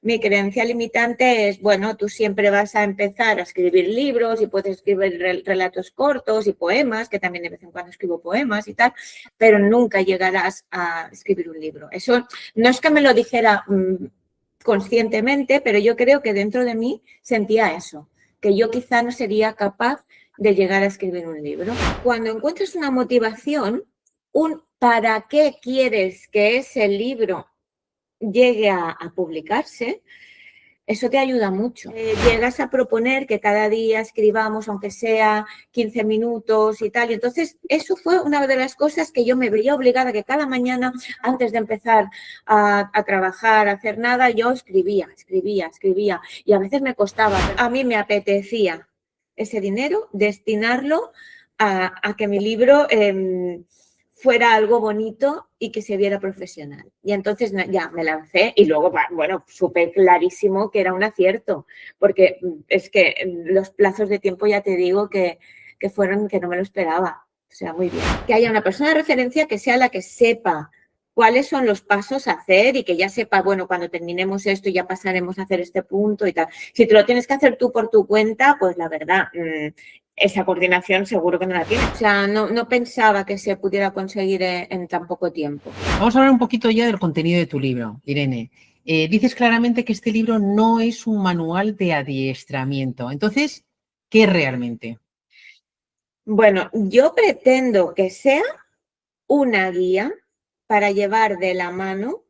Mi creencia limitante es, bueno, tú siempre vas a empezar a escribir libros y puedes escribir relatos cortos y poemas, que también de vez en cuando escribo poemas y tal, pero nunca llegarás a escribir un libro. Eso no es que me lo dijera conscientemente, pero yo creo que dentro de mí sentía eso, que yo quizá no sería capaz de llegar a escribir un libro. Cuando encuentras una motivación, un ¿para qué quieres que ese libro llegue a publicarse? Eso te ayuda mucho. Llegas a proponer que cada día escribamos, aunque sea 15 minutos y tal. Y entonces, eso fue una de las cosas que yo me veía obligada, que cada mañana, antes de empezar a trabajar, a hacer nada, yo escribía. Y a veces me costaba. A mí me apetecía ese dinero, destinarlo a que mi libro fuera algo bonito y que se viera profesional. Y entonces ya me lancé y luego, bueno, supe clarísimo que era un acierto, porque es que los plazos de tiempo ya te digo que fueron que no me lo esperaba. O sea, muy bien. Que haya una persona de referencia que sea la que sepa cuáles son los pasos a hacer y que ya sepa, bueno, cuando terminemos esto ya pasaremos a hacer este punto y tal. Si te lo tienes que hacer tú por tu cuenta, pues la verdad, esa coordinación seguro que no la tienes. O sea, no pensaba que se pudiera conseguir en tan poco tiempo. Vamos a hablar un poquito ya del contenido de tu libro, Irene. Dices claramente que este libro no es un manual de adiestramiento. Entonces, ¿qué es realmente? Bueno, yo pretendo que sea una guía para llevar de la mano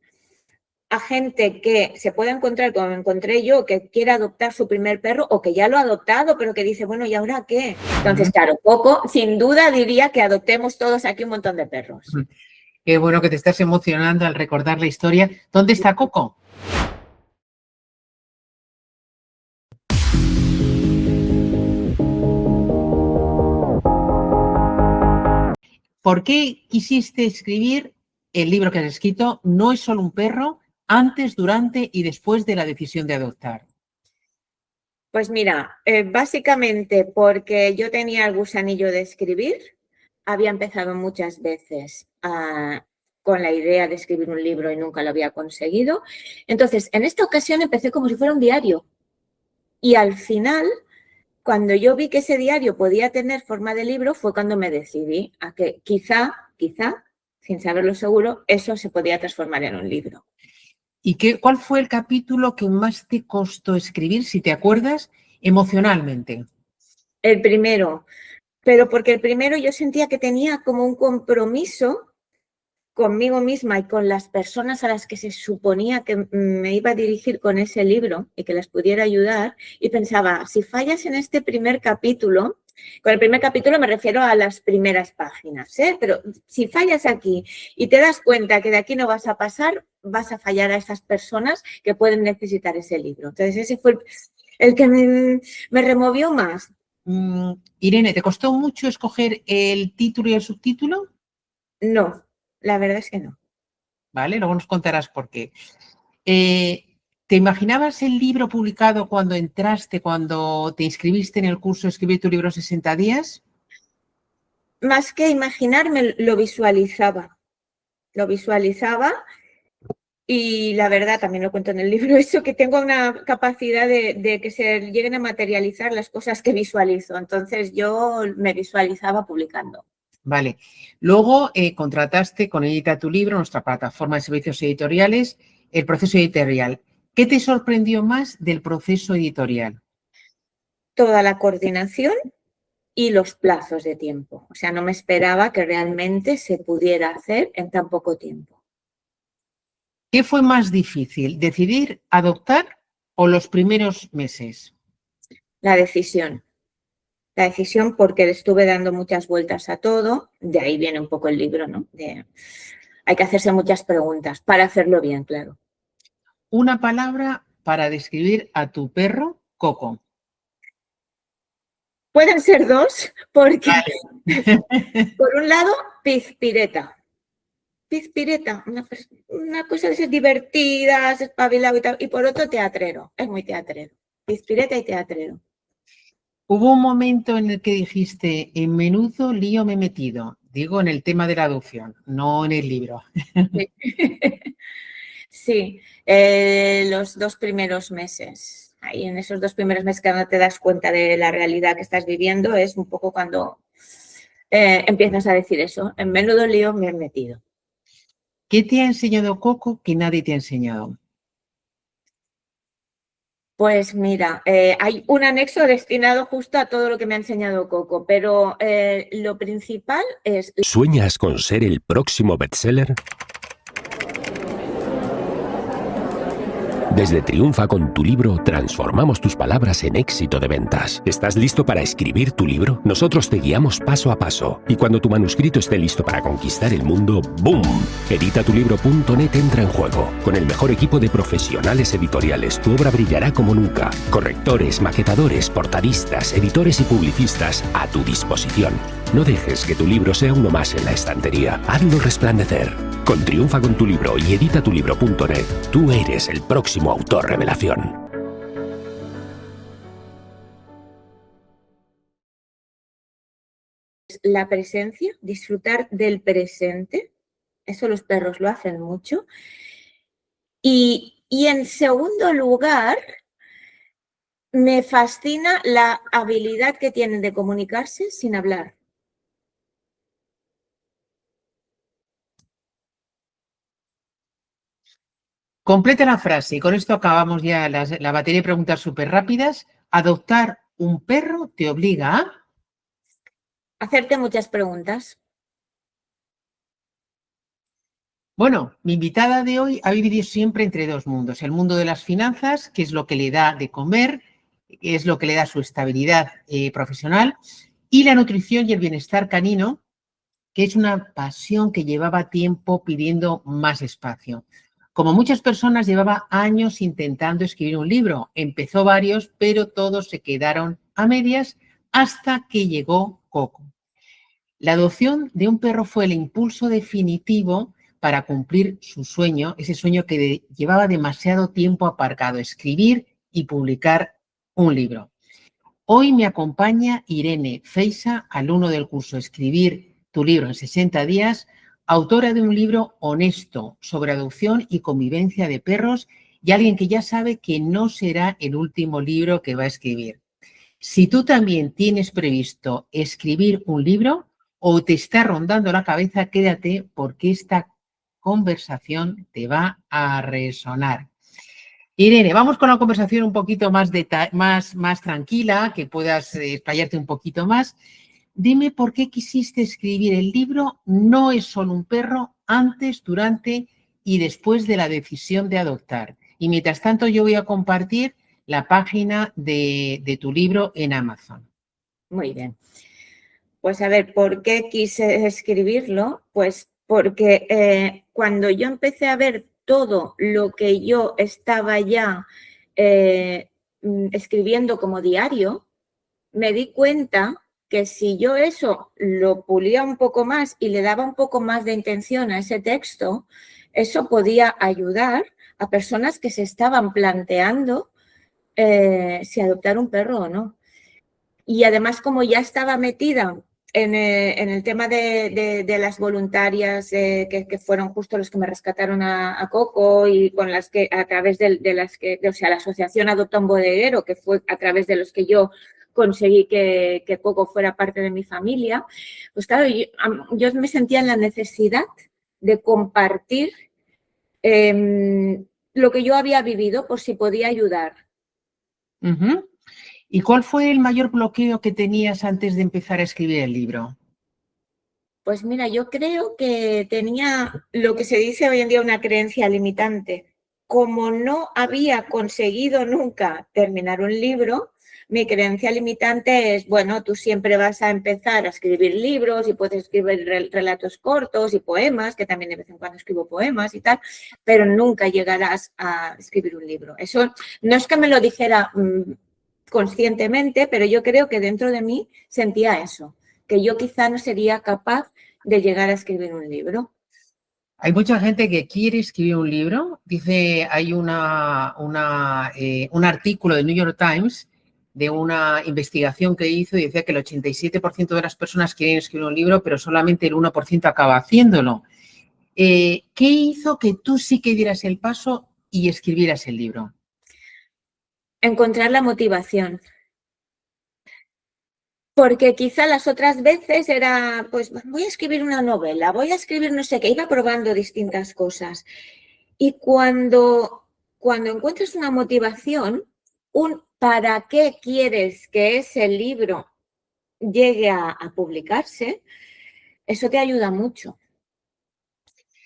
a gente que se pueda encontrar, como me encontré yo, que quiera adoptar su primer perro o que ya lo ha adoptado, pero que dice, bueno, ¿y ahora qué? Entonces, claro, Coco, sin duda diría que adoptemos todos aquí un montón de perros. Qué bueno que te estás emocionando al recordar la historia. ¿Dónde está Coco? ¿Por qué quisiste escribir el libro que has escrito? No es solo un perro, antes, durante y después de la decisión de adoptar. Pues mira, básicamente porque yo tenía el gusanillo de escribir, había empezado muchas veces con la idea de escribir un libro y nunca lo había conseguido. Entonces, en esta ocasión empecé como si fuera un diario. Y al final, cuando yo vi que ese diario podía tener forma de libro, fue cuando me decidí a que quizá, sin saberlo seguro, eso se podía transformar en un libro. ¿Y cuál fue el capítulo que más te costó escribir, si te acuerdas, emocionalmente? El primero, pero porque el primero yo sentía que tenía como un compromiso conmigo misma y con las personas a las que se suponía que me iba a dirigir con ese libro y que las pudiera ayudar, y pensaba, si fallas en este primer capítulo, con el primer capítulo me refiero a las primeras páginas, pero si fallas aquí y te das cuenta que de aquí no vas a pasar, vas a fallar a esas personas que pueden necesitar ese libro. Entonces ese fue el que me removió más. Irene, ¿te costó mucho escoger el título y el subtítulo? No. La verdad es que no. Vale, luego nos contarás por qué. ¿Te imaginabas el libro publicado cuando entraste, cuando te inscribiste en el curso Escribir tu libro en 60 días? Más que imaginarme, lo visualizaba. Lo visualizaba y la verdad, también lo cuento en el libro, eso, que tengo una capacidad de que se lleguen a materializar las cosas que visualizo. Entonces yo me visualizaba publicando. Vale. Luego contrataste con Edita tu libro, nuestra plataforma de servicios editoriales, el proceso editorial. ¿Qué te sorprendió más del proceso editorial? Toda la coordinación y los plazos de tiempo. O sea, no me esperaba que realmente se pudiera hacer en tan poco tiempo. ¿Qué fue más difícil, decidir adoptar o los primeros meses? La decisión. La decisión porque le estuve dando muchas vueltas a todo, de ahí viene un poco el libro, ¿no? Hay que hacerse muchas preguntas para hacerlo bien, claro. Una palabra para describir a tu perro, Coco. Pueden ser dos, porque por un lado, pizpireta. Pizpireta, una cosa de esas divertidas, espabilado y tal, y por otro, teatrero, es muy teatrero. Pizpireta y teatrero. Hubo un momento en el que dijiste, en menudo lío me he metido. Digo, en el tema de la adopción, no en el libro. Sí, los 2 primeros meses. Ahí en esos 2 primeros meses que no te das cuenta de la realidad que estás viviendo es un poco cuando empiezas a decir eso. En menudo lío me he metido. ¿Qué te ha enseñado Coco que nadie te ha enseñado? Pues mira, hay un anexo destinado justo a todo lo que me ha enseñado Coco, pero lo principal es... ¿Sueñas con ser el próximo bestseller? Desde Triunfa con tu libro transformamos tus palabras en éxito de ventas. ¿Estás listo para escribir tu libro? Nosotros te guiamos paso a paso. Y cuando tu manuscrito esté listo para conquistar el mundo, ¡boom! Editatulibro.net entra en juego. Con el mejor equipo de profesionales editoriales, tu obra brillará como nunca. Correctores, maquetadores, portadistas, editores y publicistas a tu disposición. No dejes que tu libro sea uno más en la estantería. Hazlo resplandecer. Con Triunfa con tu libro y editatulibro.net, tú eres el próximo autor revelación. La presencia, disfrutar del presente. Eso los perros lo hacen mucho. Y en segundo lugar, me fascina la habilidad que tienen de comunicarse sin hablar. Completa la frase y con esto acabamos ya la batería de preguntas súper rápidas. Adoptar un perro te obliga a... Hacerte muchas preguntas. Bueno, mi invitada de hoy ha vivido siempre entre dos mundos. El mundo de las finanzas, que es lo que le da de comer, que es lo que le da su estabilidad profesional, y la nutrición y el bienestar canino, que es una pasión que llevaba tiempo pidiendo más espacio. Como muchas personas, llevaba años intentando escribir un libro. Empezó varios, pero todos se quedaron a medias hasta que llegó Coco. La adopción de un perro fue el impulso definitivo para cumplir su sueño, ese sueño que llevaba demasiado tiempo aparcado, escribir y publicar un libro. Hoy me acompaña Irene Feisa, alumno del curso Escribir tu libro en 60 días, autora de un libro honesto sobre adopción y convivencia de perros y alguien que ya sabe que no será el último libro que va a escribir. Si tú también tienes previsto escribir un libro o te está rondando la cabeza, quédate porque esta conversación te va a resonar. Irene, vamos con la conversación un poquito más tranquila, que puedas explayarte un poquito más. Dime por qué quisiste escribir el libro No es solo un perro, antes, durante y después de la decisión de adoptar. Y mientras tanto yo voy a compartir la página de tu libro en Amazon. Muy bien. Pues a ver, ¿por qué quise escribirlo? Pues porque cuando yo empecé a ver todo lo que yo estaba ya escribiendo como diario, me di cuenta que si yo eso lo pulía un poco más y le daba un poco más de intención a ese texto, eso podía ayudar a personas que se estaban planteando si adoptar un perro o no. Y además, como ya estaba metida en el tema de las voluntarias que fueron justo los que me rescataron a Coco y con las que a través de las que, o sea, la asociación Adopta un Bodeguero, que fue a través de los que yo conseguí que Coco fuera parte de mi familia, pues claro, yo me sentía en la necesidad de compartir lo que yo había vivido por si podía ayudar. Uh-huh. ¿Y cuál fue el mayor bloqueo que tenías antes de empezar a escribir el libro? Pues mira, yo creo que tenía lo que se dice hoy en día una creencia limitante. Como no había conseguido nunca terminar un libro, mi creencia limitante es, bueno, tú siempre vas a empezar a escribir libros y puedes escribir relatos cortos y poemas, que también de vez en cuando escribo poemas y tal, pero nunca llegarás a escribir un libro. Eso no es que me lo dijera conscientemente, pero yo creo que dentro de mí sentía eso, que yo quizá no sería capaz de llegar a escribir un libro. Hay mucha gente que quiere escribir un libro. Dice, hay un artículo del New York Times de una investigación que hizo y decía que el 87% de las personas quieren escribir un libro, pero solamente el 1% acaba haciéndolo. ¿Qué hizo que tú sí que dieras el paso y escribieras el libro? Encontrar la motivación. Porque quizá las otras veces era, pues voy a escribir una novela, voy a escribir no sé qué, iba probando distintas cosas. Y cuando encuentras una motivación, un para qué quieres que ese libro llegue a publicarse, eso te ayuda mucho.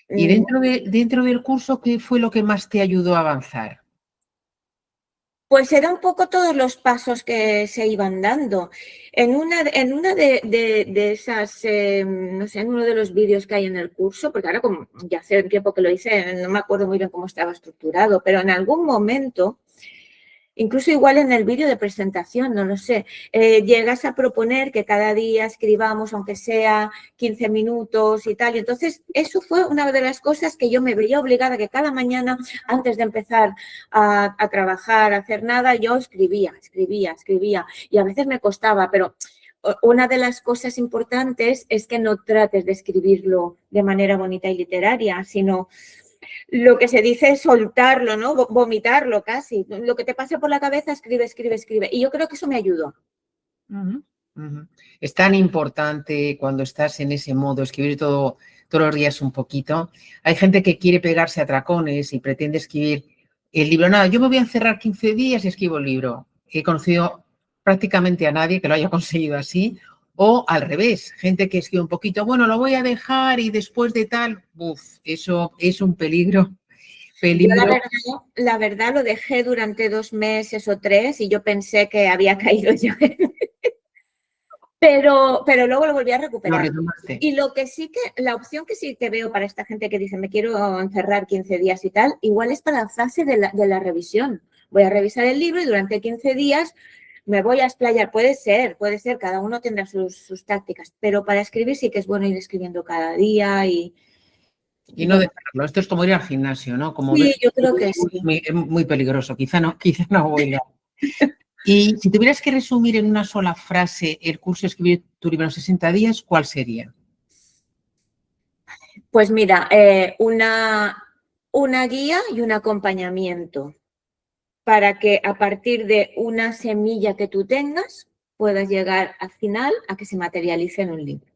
Y dentro del curso, ¿qué fue lo que más te ayudó a avanzar? Pues era un poco todos los pasos que se iban dando. En una de esas, no sé, en uno de los vídeos que hay en el curso, porque ahora como ya hace el tiempo que lo hice, no me acuerdo muy bien cómo estaba estructurado, pero en algún momento, incluso igual en el vídeo de presentación, no lo sé, llegas a proponer que cada día escribamos, aunque sea 15 minutos y tal. Y entonces, eso fue una de las cosas que yo me veía obligada, que cada mañana, antes de empezar a trabajar, a hacer nada, yo escribía. Y a veces me costaba, pero una de las cosas importantes es que no trates de escribirlo de manera bonita y literaria, sino lo que se dice es soltarlo, ¿no? Vomitarlo casi. Lo que te pase por la cabeza, escribe. Y yo creo que eso me ayudó. Uh-huh, uh-huh. Es tan importante cuando estás en ese modo, escribir todos los días un poquito. Hay gente que quiere pegarse a tracones y pretende escribir el libro. Nada, yo me voy a encerrar 15 días y escribo el libro. He conocido prácticamente a nadie que lo haya conseguido así. O al revés, gente que escribe un poquito, bueno, lo voy a dejar y después de tal, eso es un peligro. Yo la verdad lo dejé durante 2 meses o 3 y yo pensé que había caído yo. Pero luego lo volví a recuperar. Y lo que sí que, la opción que sí que veo para esta gente que dice me quiero encerrar 15 días y tal, igual es para la fase de la revisión. Voy a revisar el libro y durante 15 días me voy a explayar. Puede ser, cada uno tendrá sus tácticas, pero para escribir sí que es bueno ir escribiendo cada día y no dejarlo. Esto es como ir al gimnasio, ¿no? Como sí, yo creo que sí. Es muy peligroso. Quizá no voy a. Y si tuvieras que resumir en una sola frase el curso de Escribir tu libro en 60 días, ¿cuál sería? Pues mira, una guía y un acompañamiento para que a partir de una semilla que tú tengas puedas llegar al final a que se materialice en un libro.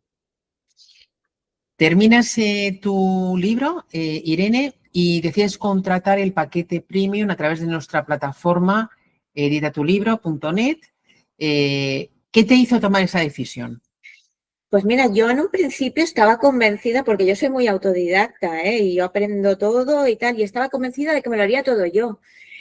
Terminas tu libro, Irene, y decides contratar el paquete premium a través de nuestra plataforma editatulibro.net. ¿Qué te hizo tomar esa decisión? Pues mira, yo en un principio estaba convencida, porque yo soy muy autodidacta, y yo aprendo todo y tal, y estaba convencida de que me lo haría todo yo.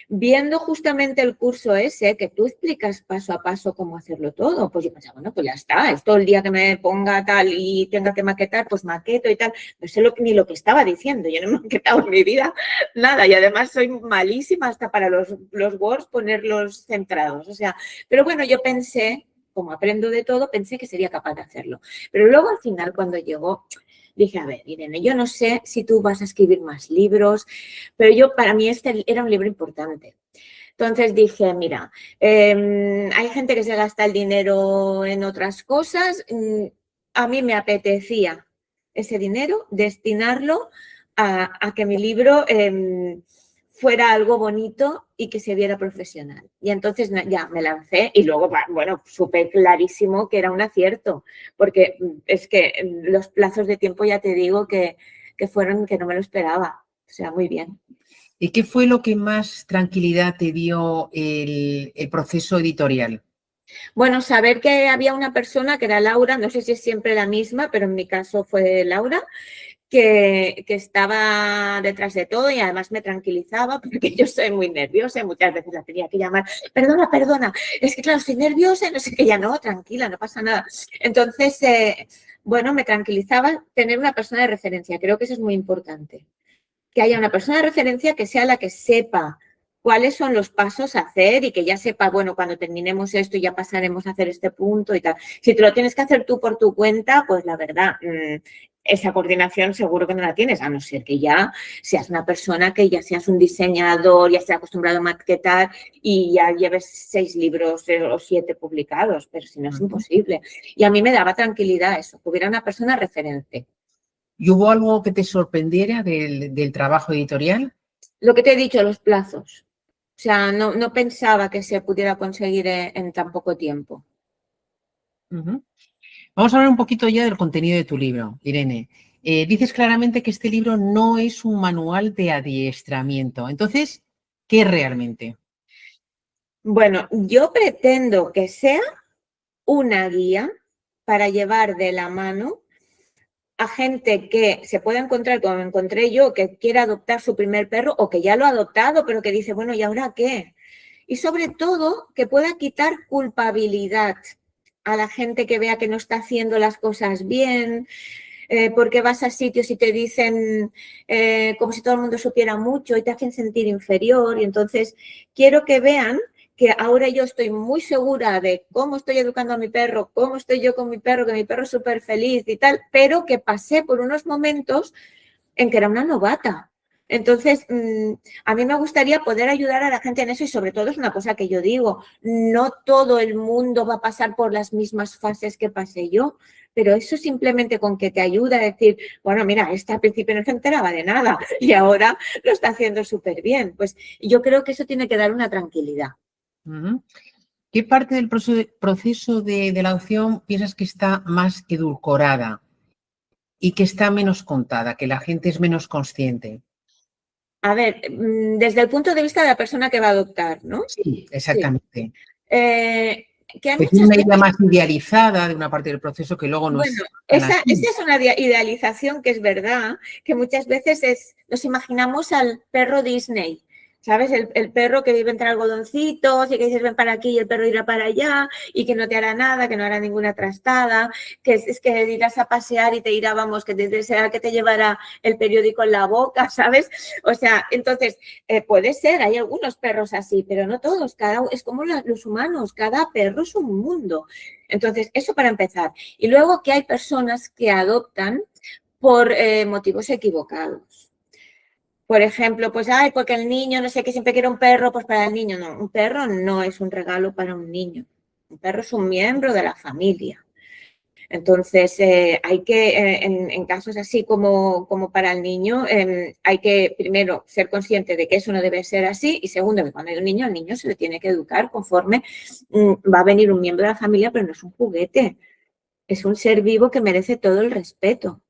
Viendo justamente el curso ese, que tú explicas paso a paso cómo hacerlo todo, pues yo pensaba, bueno, pues ya está, es todo el día que me ponga tal y tenga que maquetar, pues maqueto y tal. No sé ni lo que estaba diciendo, yo no he maquetado en mi vida nada, y además soy malísima hasta para los Words ponerlos centrados, o sea, pero bueno, yo pensé, como aprendo de todo, pensé que sería capaz de hacerlo. Pero luego al final, cuando llegó, dije, a ver, Irene, yo no sé si tú vas a escribir más libros, pero para mí este era un libro importante. Entonces dije, mira, hay gente que se gasta el dinero en otras cosas, a mí me apetecía ese dinero destinarlo a que mi libro fuera algo bonito y que se viera profesional. Y entonces ya me lancé y luego, bueno, supe clarísimo que era un acierto, porque es que los plazos de tiempo ya te digo que fueron que no me lo esperaba. O sea, muy bien. ¿Y qué fue lo que más tranquilidad te dio el proceso editorial? Bueno, saber que había una persona que era Laura, no sé si es siempre la misma, pero en mi caso fue Laura, que estaba detrás de todo y además me tranquilizaba porque yo soy muy nerviosa y muchas veces la tenía que llamar, perdona, es que claro, estoy nerviosa y no sé qué, ya no, tranquila, no pasa nada. Entonces, bueno, me tranquilizaba tener una persona de referencia, creo que eso es muy importante, que haya una persona de referencia que sea la que sepa cuáles son los pasos a hacer y que ya sepa, bueno, cuando terminemos esto ya pasaremos a hacer este punto y tal. Si te lo tienes que hacer tú por tu cuenta, pues la verdad, esa coordinación seguro que no la tienes, a no ser que ya seas una persona que ya seas un diseñador, ya estés acostumbrado a maquetar y ya lleves 6 libros o 7 publicados, pero si no es imposible. Y a mí me daba tranquilidad eso, que hubiera una persona referente. ¿Y hubo algo que te sorprendiera del trabajo editorial? Lo que te he dicho, los plazos. O sea, no pensaba que se pudiera conseguir en tan poco tiempo. Ujú. Vamos a hablar un poquito ya del contenido de tu libro, Irene. Dices claramente que este libro no es un manual de adiestramiento. Entonces, ¿qué es realmente? Bueno, yo pretendo que sea una guía para llevar de la mano a gente que se pueda encontrar, como me encontré yo, que quiera adoptar su primer perro o que ya lo ha adoptado, pero que dice, bueno, ¿y ahora qué? Y sobre todo, que pueda quitar culpabilidad a la gente que vea que no está haciendo las cosas bien, porque vas a sitios y te dicen como si todo el mundo supiera mucho y te hacen sentir inferior. Y entonces quiero que vean que ahora yo estoy muy segura de cómo estoy educando a mi perro, cómo estoy yo con mi perro, que mi perro es súper feliz y tal, pero que pasé por unos momentos en que era una novata. Entonces, a mí me gustaría poder ayudar a la gente en eso y sobre todo es una cosa que yo digo, no todo el mundo va a pasar por las mismas fases que pasé yo, pero eso simplemente con que te ayuda a decir, bueno, mira, esta al principio no se enteraba de nada y ahora lo está haciendo súper bien. Pues yo creo que eso tiene que dar una tranquilidad. Ujú. ¿Qué parte del proceso de la adopción piensas que está más edulcorada y que está menos contada, que la gente es menos consciente? A ver, desde el punto de vista de la persona que va a adoptar, ¿no? Sí, Sí. exactamente. Que hay Que tiene muchas una idea veces. más idealizada de una parte del proceso que luego no Bueno, es tan esa así. es una idealización que es verdad, que muchas veces nos imaginamos al perro Disney, ¿sabes? El perro que vive entre algodoncitos y que dices ven para aquí y el perro irá para allá y que no te hará nada, que no hará ninguna trastada, que es que irás a pasear y te irá, vamos, que será que te llevará el periódico en la boca, ¿sabes? O sea, entonces, puede ser, hay algunos perros así, pero no todos, es como los humanos, cada perro es un mundo. Entonces, eso para empezar. Y luego que hay personas que adoptan por motivos equivocados. Por ejemplo, pues, ay, porque el niño, no sé qué, siempre quiere un perro, pues para el niño no. Un perro no es un regalo para un niño. Un perro es un miembro de la familia. Entonces, hay que, en casos así como para el niño, hay que primero ser consciente de que eso no debe ser así y segundo, que cuando hay un niño, al niño se le tiene que educar conforme va a venir un miembro de la familia, pero no es un juguete. Es un ser vivo que merece todo el respeto.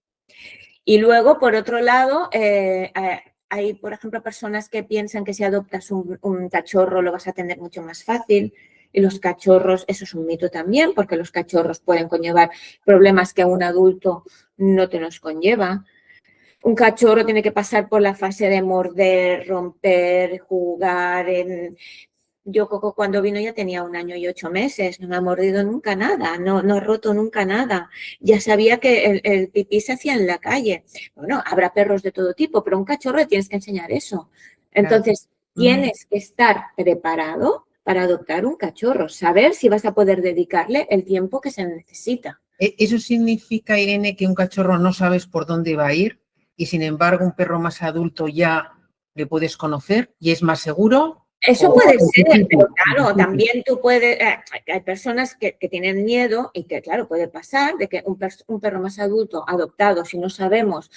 Y luego, por otro lado, hay, por ejemplo, personas que piensan que si adoptas un cachorro lo vas a tener mucho más fácil. Y los cachorros, eso es un mito también, porque los cachorros pueden conllevar problemas que un adulto no te los conlleva. Un cachorro tiene que pasar por la fase de morder, romper, jugar. Yo, Coco, cuando vino ya tenía 1 año y 8 meses, no me ha mordido nunca nada, no ha roto nunca nada. Ya sabía que el pipí se hacía en la calle. Bueno, habrá perros de todo tipo, pero a un cachorro le tienes que enseñar eso. Claro. Entonces, tienes que estar preparado para adoptar un cachorro, saber si vas a poder dedicarle el tiempo que se necesita. ¿Eso significa, Irene, que un cachorro no sabes por dónde va a ir y sin embargo un perro más adulto ya le puedes conocer y es más seguro? Eso ¿O puede en ser, principio? pero claro, también tú puedes, hay personas que tienen miedo y que, claro, puede pasar de que un perro más adulto adoptado, si no sabemos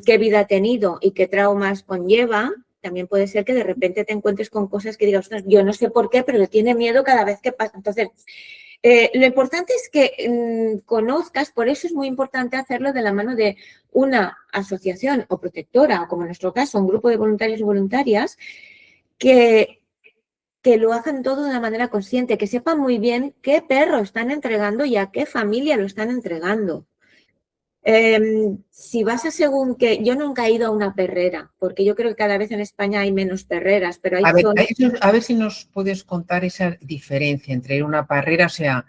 qué vida ha tenido y qué traumas conlleva, también puede ser que de repente te encuentres con cosas que digas, ostras, yo no sé por qué, pero le tiene miedo cada vez que pasa. Entonces, lo importante es que conozcas, por eso es muy importante hacerlo de la mano de una asociación o protectora, o como en nuestro caso, un grupo de voluntarios y voluntarias, que lo hagan todo de una manera consciente, que sepan muy bien qué perro están entregando y a qué familia lo están entregando. Si vas a según que, yo nunca he ido a una perrera, porque yo creo que cada vez en España hay menos perreras, pero hay zonas. A ver si nos puedes contar esa diferencia entre una parrera, o sea,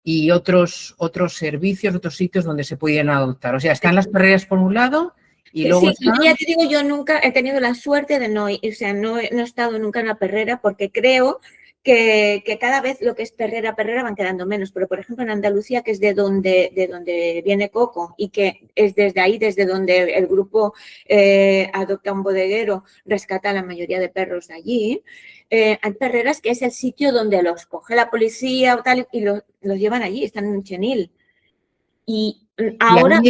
y otros servicios, otros sitios donde se pueden adoptar. O sea, están las perreras por un lado y luego Sí, están... ya te digo, yo nunca he tenido la suerte de no ir, o sea, no he estado nunca en una perrera porque creo que cada vez lo que es perrera van quedando menos. Pero, por ejemplo, en Andalucía, que es de donde viene Coco y que es desde ahí, desde donde el grupo adopta un bodeguero, rescata a la mayoría de perros de allí, hay perreras que es el sitio donde los coge la policía o tal y los llevan allí, están en un chenil. Y ahora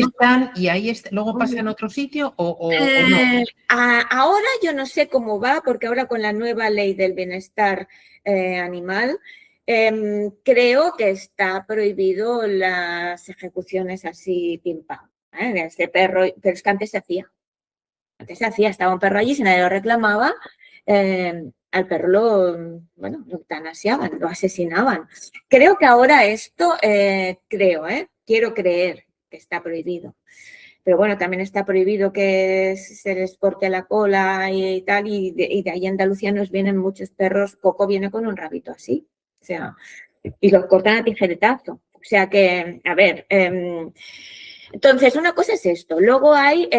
luego pasan a otro sitio o no. Ahora yo no sé cómo va, porque ahora con la nueva ley del bienestar animal, creo que está prohibido las ejecuciones así pim pam, de este perro, pero es que antes se hacía. Antes se hacía, estaba un perro allí, si nadie lo reclamaba, al perro lo eutanasiaban, lo asesinaban. Creo que ahora esto, quiero creer que está prohibido. Pero bueno, también está prohibido que se les corte la cola y tal, y de ahí en Andalucía nos vienen muchos perros. Coco viene con un rabito así, o sea, y los cortan a tijeretazo. O sea que, a ver, entonces una cosa es esto. Luego hay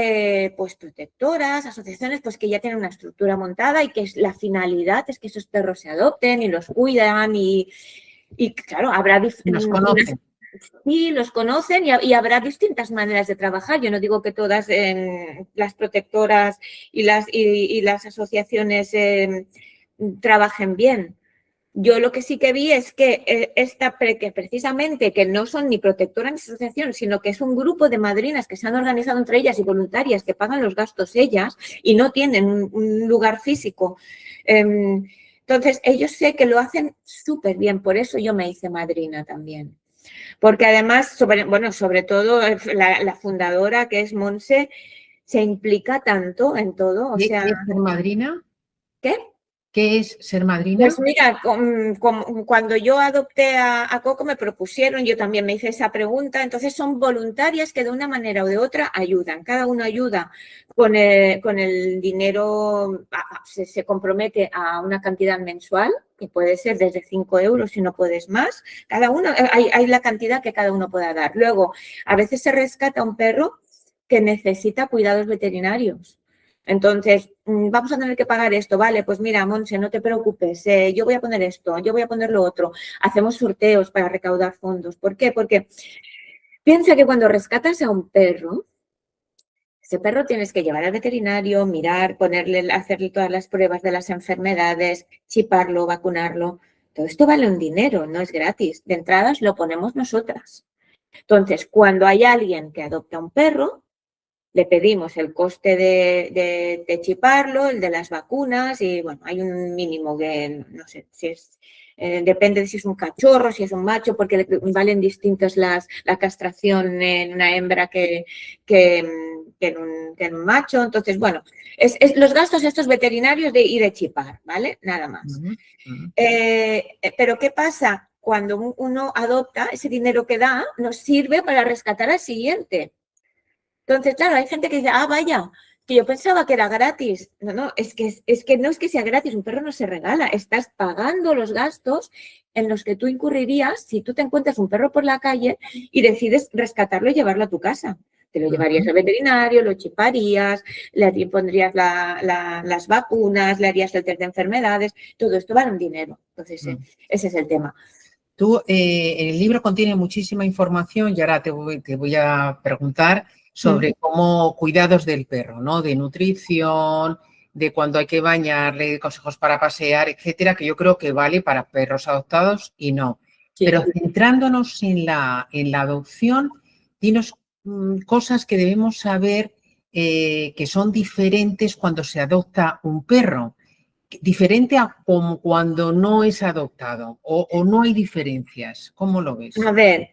pues protectoras, asociaciones pues que ya tienen una estructura montada y que la finalidad es que esos perros se adopten y los cuidan y claro, habrá Nos conocen. Sí, los conocen y habrá distintas maneras de trabajar. Yo no digo que todas las protectoras y las asociaciones trabajen bien. Yo lo que sí que vi es que que precisamente que no son ni protectoras ni asociación, sino que es un grupo de madrinas que se han organizado entre ellas y voluntarias que pagan los gastos ellas y no tienen un lugar físico. Entonces, ellos sé que lo hacen súper bien, por eso yo me hice madrina también. Porque además, sobre todo la fundadora, que es Monse, se implica tanto en todo. ¿Qué es ser madrina? ¿Qué? ¿Qué es ser madrina? Pues mira, cuando yo adopté a Coco me propusieron, yo también me hice esa pregunta, entonces son voluntarias que de una manera o de otra ayudan, cada uno ayuda con el dinero, se compromete a una cantidad mensual, que puede ser desde 5 euros si no puedes más, cada uno, hay la cantidad que cada uno pueda dar. Luego, a veces se rescata un perro que necesita cuidados veterinarios. Entonces, vamos a tener que pagar esto, vale, pues mira, Monse, no te preocupes, yo voy a poner esto, yo voy a poner lo otro. Hacemos sorteos para recaudar fondos. ¿Por qué? Porque piensa que cuando rescatas a un perro, ese perro tienes que llevar al veterinario, mirar, hacerle todas las pruebas de las enfermedades, chiparlo, vacunarlo. Todo esto vale un dinero, no es gratis. De entradas lo ponemos nosotras. Entonces, cuando hay alguien que adopta un perro, le pedimos el coste de chiparlo, el de las vacunas y, bueno, hay un mínimo que, no sé, si es, depende de si es un cachorro, si es un macho, porque valen distintos la castración en una hembra que en un macho. Entonces, bueno, los gastos estos veterinarios y de chipar, ¿vale? Nada más. Pero ¿qué pasa? Cuando uno adopta, ese dinero que da nos sirve para rescatar al siguiente. Entonces, claro, hay gente que dice, vaya, que yo pensaba que era gratis. No, es que no es que sea gratis, un perro no se regala, estás pagando los gastos en los que tú incurrirías si tú te encuentras un perro por la calle y decides rescatarlo y llevarlo a tu casa. Te lo llevarías al veterinario, lo chiparías, le pondrías las vacunas, le harías el test de enfermedades, todo esto vale un dinero. Entonces, ese es el tema. Tú, el libro contiene muchísima información y ahora te voy a preguntar sobre cómo cuidados del perro, ¿no? De nutrición, de cuando hay que bañarle, consejos para pasear, etcétera, que yo creo que vale para perros adoptados y no. Sí. Pero centrándonos en la adopción, dinos cosas que debemos saber que son diferentes cuando se adopta un perro. Diferente a como cuando no es adoptado o no hay diferencias. ¿Cómo lo ves? A ver,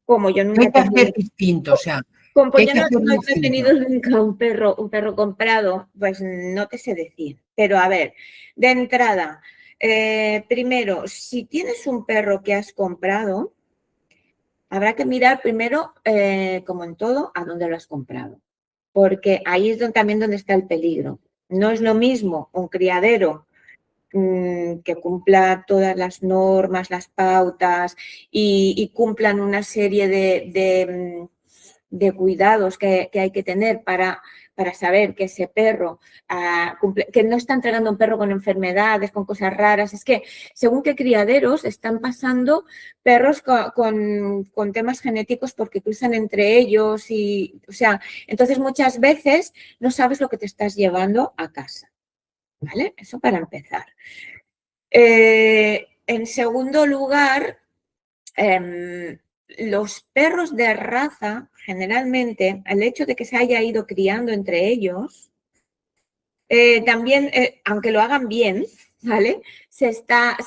como yo nunca he tenido distinto, o sea, como yo no he tenido nunca un perro comprado, pues no te sé decir. Pero a ver, de entrada, primero, si tienes un perro que has comprado, habrá que mirar primero, como en todo, a dónde lo has comprado. Porque ahí es también donde está el peligro. No es lo mismo un criadero que cumpla todas las normas, las pautas y cumplan una serie de cuidados que hay que tener para saber que ese perro que no está entregando un perro con enfermedades, con cosas raras. Es que según qué criaderos están pasando perros con temas genéticos porque cruzan entre ellos o sea, entonces muchas veces no sabes lo que te estás llevando a casa. ¿Vale? Eso para empezar. En segundo lugar, los perros de raza, generalmente, el hecho de que se haya ido criando entre ellos, también, aunque lo hagan bien, ¿vale? Se está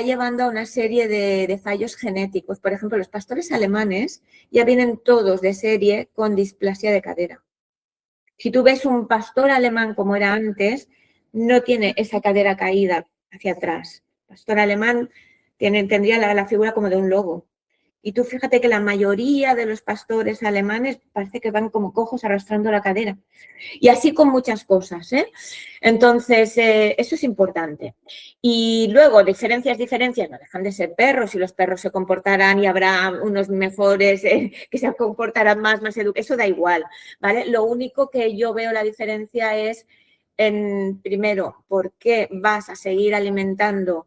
llevando a una serie de fallos genéticos. Por ejemplo, los pastores alemanes ya vienen todos de serie con displasia de cadera. Si tú ves un pastor alemán como era antes, no tiene esa cadera caída hacia atrás. El pastor alemán tendría la figura como de un lobo. Y tú fíjate que la mayoría de los pastores alemanes parece que van como cojos arrastrando la cadera. Y así con muchas cosas, ¿eh? Entonces, eso es importante. Y luego, diferencias no dejan de ser perros. Y los perros se comportarán y habrá unos mejores que se comportarán más educados. Eso da igual, ¿vale? Lo único que yo veo la diferencia es, primero, ¿por qué vas a seguir alimentando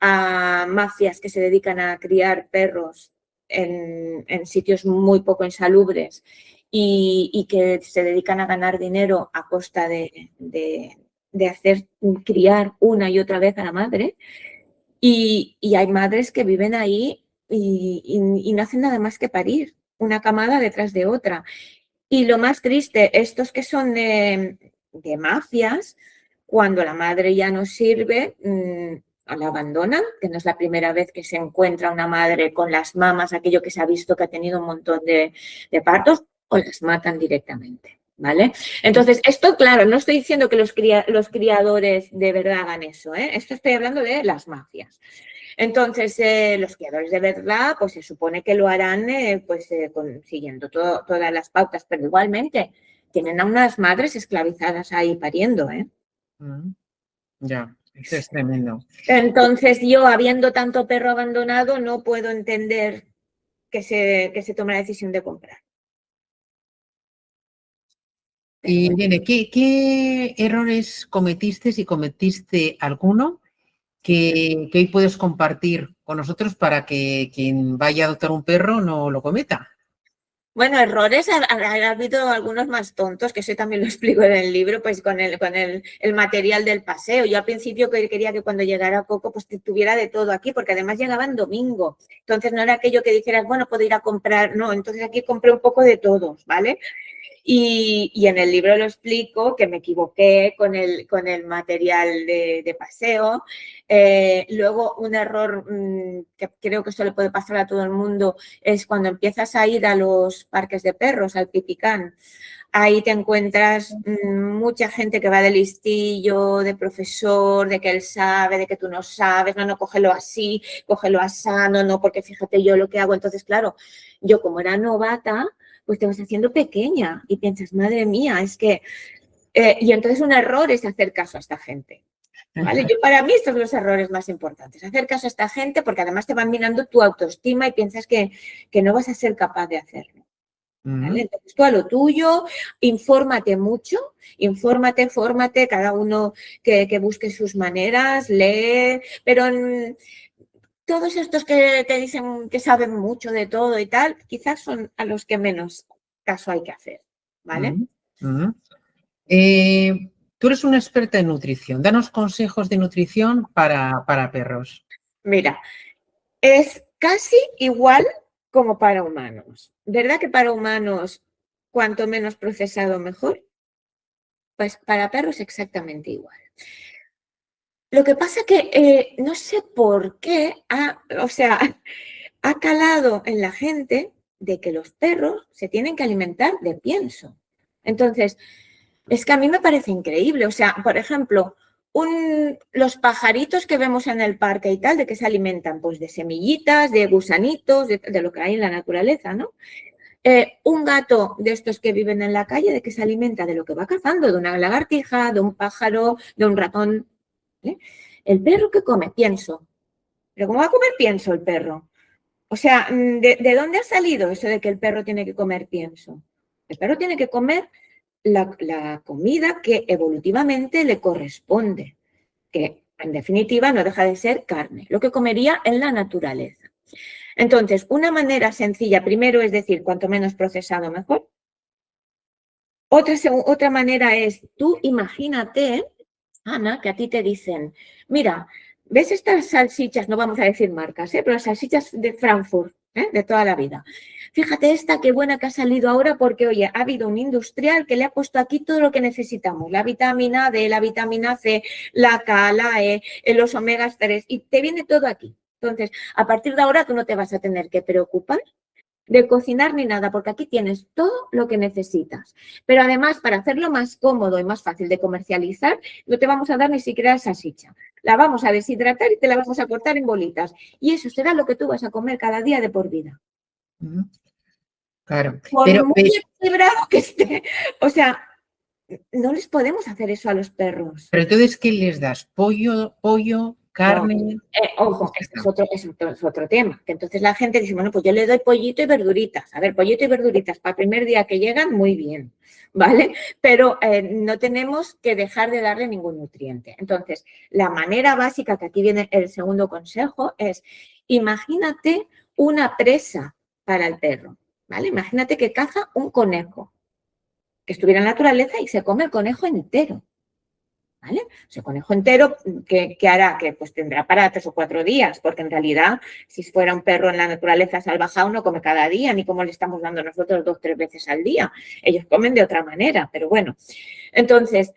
a mafias que se dedican a criar perros en sitios muy poco insalubres y que se dedican a ganar dinero a costa de hacer criar una y otra vez a la madre? Y hay madres que viven ahí y no hacen nada más que parir, una camada detrás de otra. Y lo más triste, estos que son de mafias, cuando la madre ya no sirve, la abandonan, que no es la primera vez que se encuentra una madre con las mamas, aquello que se ha visto que ha tenido un montón de partos, o las matan directamente, ¿vale? Entonces, esto, claro, no estoy diciendo que los criadores de verdad hagan eso, ¿eh? Esto estoy hablando de las mafias. Entonces, los criadores de verdad, pues se supone que lo harán siguiendo todas las pautas, pero igualmente tienen a unas madres esclavizadas ahí pariendo, ¿eh? Ya, eso es tremendo. Entonces, yo, habiendo tanto perro abandonado, no puedo entender que se tome la decisión de comprar. Y Irene, ¿qué errores cometiste, si cometiste alguno, que hoy puedes compartir con nosotros para que quien vaya a adoptar un perro no lo cometa? Bueno, errores, ha habido algunos más tontos, que eso también lo explico en el libro, pues con el material del paseo. Yo al principio quería que cuando llegara Coco, pues tuviera de todo aquí, porque además llegaba en domingo. Entonces no era aquello que dijeras, bueno, puedo ir a comprar. No, entonces aquí compré un poco de todos, ¿vale? Y en el libro lo explico, que me equivoqué con el material de paseo. Luego, un error que creo que esto le puede pasar a todo el mundo es cuando empiezas a ir a los parques de perros, al Pipicán. Ahí te encuentras mucha gente que va de listillo, de profesor, de que él sabe, de que tú no sabes, no, cógelo así, cógelo asano, no, porque fíjate yo lo que hago. Entonces, claro, yo como era novata, pues te vas haciendo pequeña y piensas, madre mía, es que... y entonces un error es hacer caso a esta gente, ¿vale? Yo, para mí, estos son los errores más importantes. Hacer caso a esta gente, porque además te van minando tu autoestima y piensas que no vas a ser capaz de hacerlo, ¿vale? Entonces, tú a lo tuyo, infórmate mucho, fórmate, cada uno que busque sus maneras, lee, pero... todos estos que te dicen que saben mucho de todo y tal, quizás son a los que menos caso hay que hacer, ¿vale? Tú eres una experta en nutrición. Danos consejos de nutrición para perros. Mira, es casi igual como para humanos. ¿Verdad que para humanos, cuanto menos procesado, mejor? Pues para perros exactamente igual. Lo que pasa que no sé por qué ha calado en la gente de que los perros se tienen que alimentar de pienso. Entonces, es que a mí me parece increíble. O sea, por ejemplo, los pajaritos que vemos en el parque y tal, ¿de qué se alimentan? Pues de semillitas, de gusanitos, de lo que hay en la naturaleza, ¿no? Un gato de estos que viven en la calle, ¿de qué se alimenta? De lo que va cazando, de una lagartija, de un pájaro, de un ratón. ¿Eh? El perro que come pienso. ¿Pero cómo va a comer pienso el perro? O sea, ¿de dónde ha salido eso de que el perro tiene que comer pienso? El perro tiene que comer la comida que evolutivamente le corresponde, que en definitiva no deja de ser carne, lo que comería en la naturaleza. Entonces, una manera sencilla, primero, es decir, cuanto menos procesado, mejor. Otra manera es, tú imagínate, Ana, que a ti te dicen, mira, ¿ves estas salchichas? No vamos a decir marcas, pero las salchichas de Frankfurt, de toda la vida. Fíjate esta, qué buena que ha salido ahora porque, oye, ha habido un industrial que le ha puesto aquí todo lo que necesitamos, la vitamina D, la vitamina C, la K, la E, los omegas 3, y te viene todo aquí. Entonces, a partir de ahora tú no te vas a tener que preocupar de cocinar ni nada, porque aquí tienes todo lo que necesitas. Pero además, para hacerlo más cómodo y más fácil de comercializar, no te vamos a dar ni siquiera la salchicha. La vamos a deshidratar y te la vamos a cortar en bolitas. Y eso será lo que tú vas a comer cada día de por vida. Claro. Por Pero, muy equilibrado que esté. O sea, no les podemos hacer eso a los perros. pero entonces, ¿qué les das? ¿Pollo, carne? No, ojo, este es otro tema. Que entonces la gente dice, bueno, pues yo le doy pollito y verduritas. A ver, pollito y verduritas para el primer día que llegan, muy bien, ¿vale? Pero no tenemos que dejar de darle ningún nutriente. Entonces, la manera básica, que aquí viene el segundo consejo, es imagínate una presa para el perro, ¿vale? Imagínate que caza un conejo, que estuviera en la naturaleza y se come el conejo entero. ¿Vale? Ese conejo entero, ¿qué hará? Que pues tendrá para 3 o 4 días, porque en realidad, si fuera un perro en la naturaleza salvajado, no come cada día, ni como le estamos dando nosotros 2 o 3 veces al día. Ellos comen de otra manera, pero bueno. Entonces,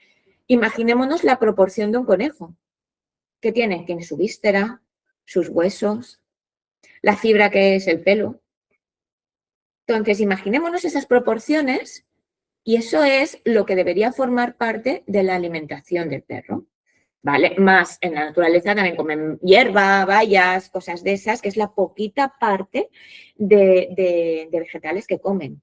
imaginémonos la proporción de un conejo. ¿Qué tiene? Tiene su víscera, sus huesos, la fibra que es el pelo. Entonces, imaginémonos esas proporciones. Y eso es lo que debería formar parte de la alimentación del perro, ¿vale? Más en la naturaleza también comen hierba, bayas, cosas de esas, que es la poquita parte de vegetales que comen.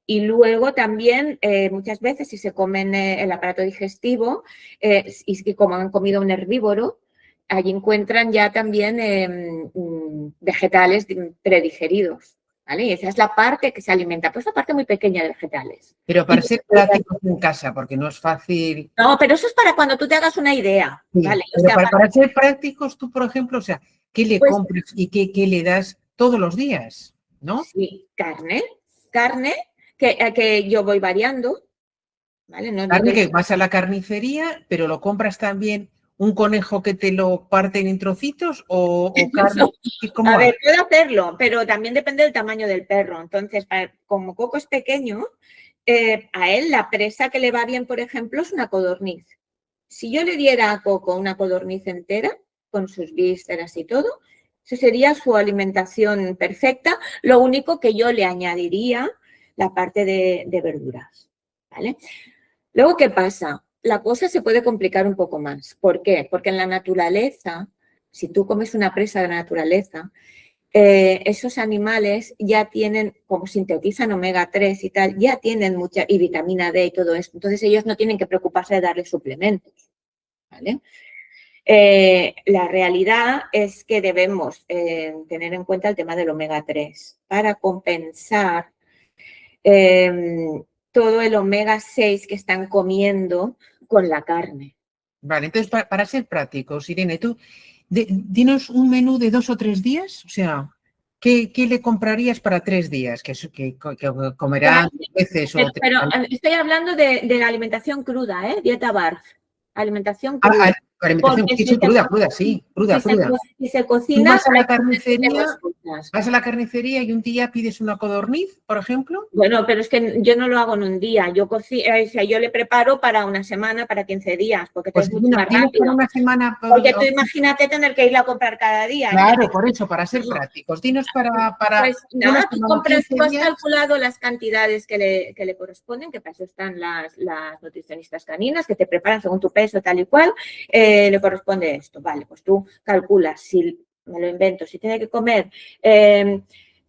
Y luego también muchas veces si se comen el aparato digestivo y como han comido un herbívoro, allí encuentran ya también vegetales predigeridos. ¿Vale? Y esa es la parte que se alimenta, pero es una parte muy pequeña de vegetales. Pero para ser prácticos en casa, porque no es fácil. No, pero eso es para cuando tú te hagas una idea, Sí, ¿vale? O pero sea, para ser prácticos, tú, por ejemplo, o sea, ¿qué le pues, compras y qué le das todos los días? ¿No? sí, carne que yo voy variando, ¿vale? No, Carne que vas a la carnicería, pero lo compras también un conejo que te lo parten en trocitos o carne. ¿Cómo a ver, haces? puedo hacerlo, pero también depende del tamaño del perro. Entonces, como Coco es pequeño, a él la presa que le va bien, por ejemplo, es una codorniz. Si yo le diera a Coco una codorniz entera, con sus vísceras y todo, eso sería su alimentación perfecta. Lo único que yo le añadiría la parte de verduras, ¿vale? Luego, ¿qué pasa? La cosa se puede complicar un poco más. ¿Por qué? Porque en la naturaleza, si tú comes una presa de la naturaleza, esos animales ya tienen, como sintetizan omega 3 y tal, ya tienen mucha, y vitamina D y todo esto. Entonces ellos no tienen que preocuparse de darle suplementos, ¿vale? La realidad es que debemos tener en cuenta el tema del omega 3 para compensar todo el omega 6 que están comiendo con la carne. Vale, entonces para ser prácticos, Irene, tú dinos un menú de 2 o 3 días, o sea, ¿qué le comprarías para 3 días? Que comerán veces o Pero estoy hablando de la alimentación cruda, dieta BARF. Alimentación cruda. alimentación cruda, sí, cruda. Si se Tú cocina, vas a la hay que hacer carnicería y un día pides una codorniz, por ejemplo. Bueno, pero es que yo no lo hago en un día. Yo le preparo para una semana, para 15 días, porque Pues es mucho más para rápido. una semana. Porque tú imagínate tener que ir a comprar cada día. Claro, por eso, para ser prácticos. Dinos para Pues nada, tú has días. calculado las cantidades que le corresponden, que para eso están las nutricionistas caninas, que te preparan según tu peso, tal y cual, le corresponde esto. Vale, pues tú calculas, si me lo invento, si tiene que comer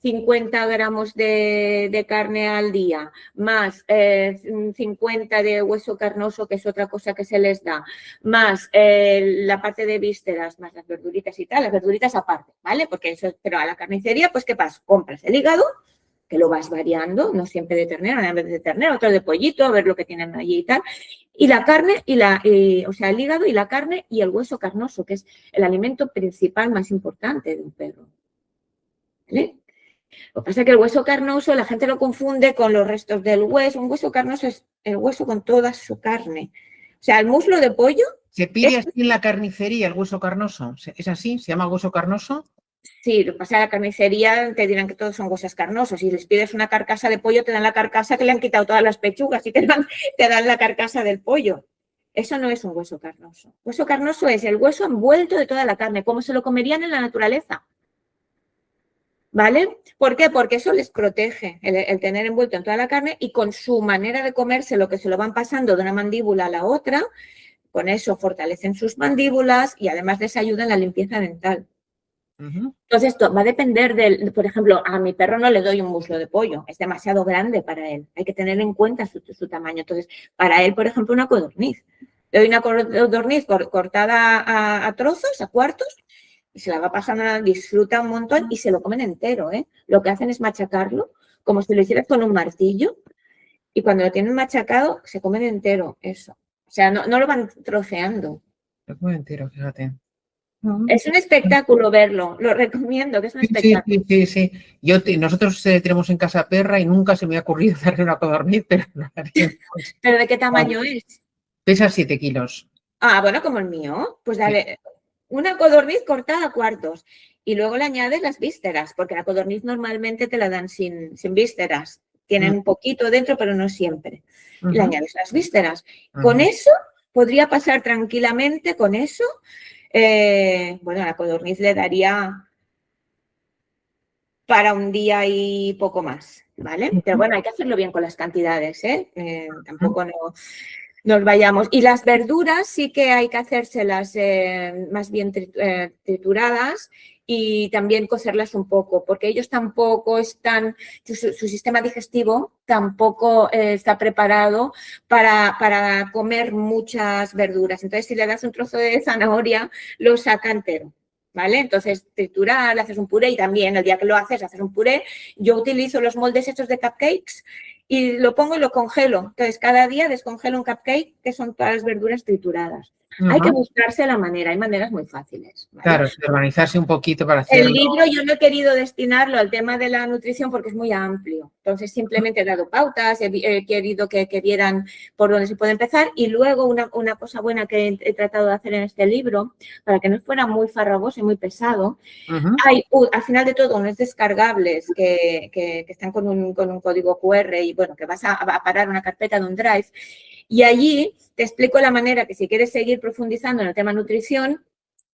50 gramos de carne al día, más 50 de hueso carnoso, que es otra cosa que se les da, más la parte de vísceras, más las verduritas y tal, las verduritas aparte, ¿vale? Porque eso, pero a la carnicería, pues ¿qué pasa? Compras el hígado, que lo vas variando, no siempre de ternera, una vez de ternera, otro de pollito, a ver lo que tienen allí y tal, y la carne, o sea, el hígado y la carne y el hueso carnoso, que es el alimento principal más importante de un perro, ¿vale? Lo que pasa es que el hueso carnoso la gente lo confunde con los restos del hueso. Un hueso carnoso es el hueso con toda su carne. O sea, el muslo de pollo. ¿Se pide así en la carnicería el hueso carnoso? ¿Es así? ¿Se llama hueso carnoso? Sí, lo que pasa en la carnicería te dirán que todos son huesos carnosos. Si les pides una carcasa de pollo, te dan la carcasa que le han quitado todas las pechugas y te dan la carcasa del pollo. Eso no es un hueso carnoso. Hueso carnoso es el hueso envuelto de toda la carne, como se lo comerían en la naturaleza. ¿Vale? ¿Por qué? Porque eso les protege, el tener envuelto en toda la carne, y con su manera de comerse, lo que se lo van pasando de una mandíbula a la otra, con eso fortalecen sus mandíbulas y además les ayuda en la limpieza dental. Entonces, esto va a depender por ejemplo, a mi perro no le doy un muslo de pollo, es demasiado grande para él, hay que tener en cuenta su tamaño. Entonces, para él, por ejemplo, una codorniz. Le doy una codorniz cortada a trozos, a cuartos, y se la va pasando, disfruta un montón y se lo comen entero, ¿eh? Lo que hacen es machacarlo, como si lo hicieras con un martillo, y cuando lo tienen machacado, se comen entero eso. O sea, no lo van troceando. Lo comen entero, fíjate. Es un espectáculo verlo, lo recomiendo, que es un espectáculo. Sí. Nosotros tenemos en casa perra y nunca se me ha ocurrido darle una codorniz, pero lo haremos. ¿Pero de qué tamaño es? Pesa 7 kilos. Ah, bueno, como el mío. Pues dale una codorniz cortada a cuartos y luego le añades las vísceras, porque la codorniz normalmente te la dan sin vísceras. Tienen un poquito dentro, pero no siempre. Y le añades las vísceras. Con eso podría pasar tranquilamente, con eso. Bueno, a la codorniz le daría para un día y poco más, ¿vale? Pero bueno, hay que hacerlo bien con las cantidades, ¿eh? Tampoco nos vayamos. Y las verduras sí que hay que hacérselas más bien trituradas y también cocerlas un poco, porque ellos tampoco están, su sistema digestivo tampoco está preparado para comer muchas verduras. Entonces, si le das un trozo de zanahoria, lo saca entero. ¿Vale? Entonces, triturar, le haces un puré y también el día que lo haces un puré. Yo utilizo los moldes hechos de cupcakes y lo pongo y lo congelo. Entonces, cada día descongelo un cupcake, que son todas las verduras trituradas. Hay que buscarse la manera, hay maneras muy fáciles. ¿Vale? Claro, organizarse un poquito para hacerlo. El libro yo no he querido destinarlo al tema de la nutrición porque es muy amplio. Entonces, simplemente he dado pautas, he querido que vieran por dónde se puede empezar. Y luego, una cosa buena que he tratado de hacer en este libro, para que no fuera muy farragoso y muy pesado, hay al final de todo unos descargables que están con un código QR y, bueno, que vas a parar una carpeta de un Drive. Y allí te explico la manera que si quieres seguir profundizando en el tema nutrición